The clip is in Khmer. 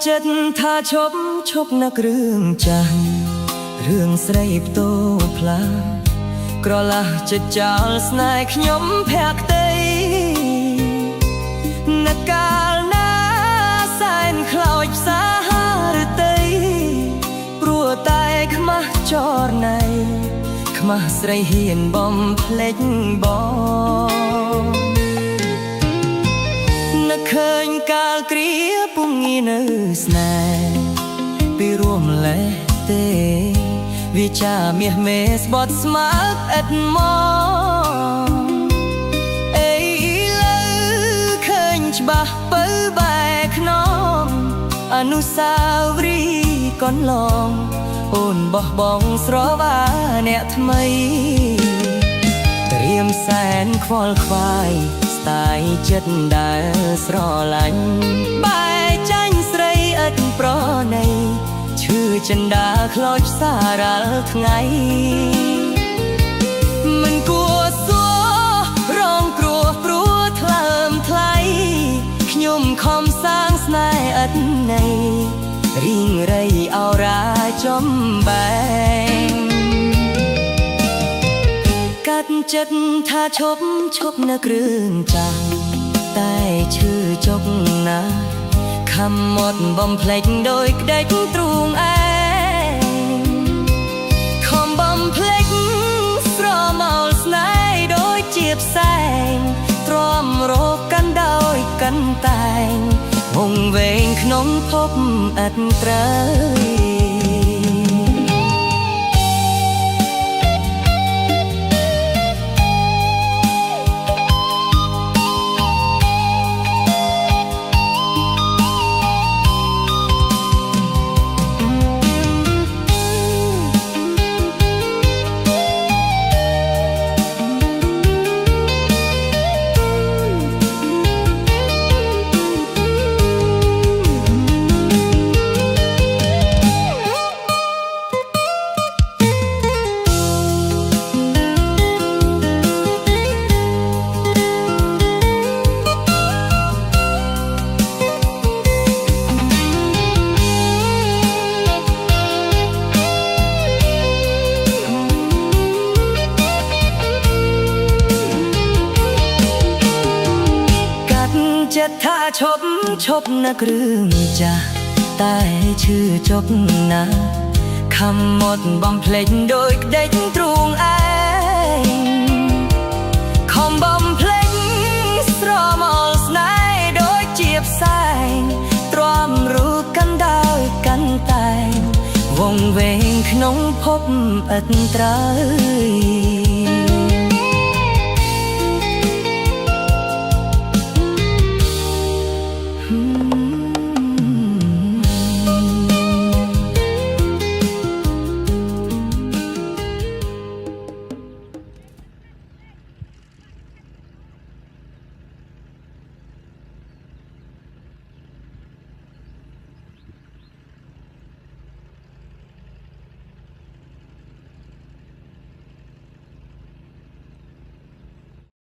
ចិត្តថាឈប់ណាគ្រឿងចាស់រឿងស្រីផ្ទោផ្លាក្រឡាស់ចិត្តចោលស្នេហ៍ខ្ញុំភក្តីនៅកាលណាសែនខ្លោចផ្សាហារតីព្រោះតែខ្មាស់ចរណៃខ្មាស់ស្រីហ៊ានបំភ្លេចបងនឹកឃើញកាលគ្រាពុំងានៅស្នេហ៍ពីរួមលេះទេវាចាមាសមេស្បត់ស្មើឥតមកអីលើឃើញច្បាស់ពៅបែខ្នងអនុស្សាវរីយ៍កន្លងអូនបោះបង់ស្រវាអ្នកថ្មីត្រៀមសែនខ្វល់ខ្វាយស្ទាយចិត្តដែលស្រឡាញ់បែចាញ់ស្រីឥតប្រណីឈឺចិនដាខ្លោចសារ៉ាល់ថ្ងៃមិនគួរសួររងគ្រោះព្រោះថ្លើមថ្លៃខ្ញុំខំសាងស្នេហ៍ឥតន័យរីងរៃអរ៉ាចំបែងកាត់ចិត្តថាឈប់នៅគ្រឿងចាស់តែឈឺចុកណាស់ខំមាត់បំភ្លេចដោយក្ដេចទ្រូងឯងខំបំភ្លេចស្រមោលស្នេហ៍ដូចជាផ្សែងទ្រាំរកកាន់ដោយកាន់តែងវងវែងក្នុងភពឥតត្រូវចិត្តថាឈប់ណាគ្រឿងចាស់តែឈឺចុកណាស់ខំមាត់បំភ្លេចដោយក្ដេចទ្រូងឯងខំបំភ្លេចស្រមោលស្នេហ៍ដូចជាផ្សែងទ្រាំរូបកាន់ដោយកាន់តែងវងវែងក្នុងភពឥតត្រូវ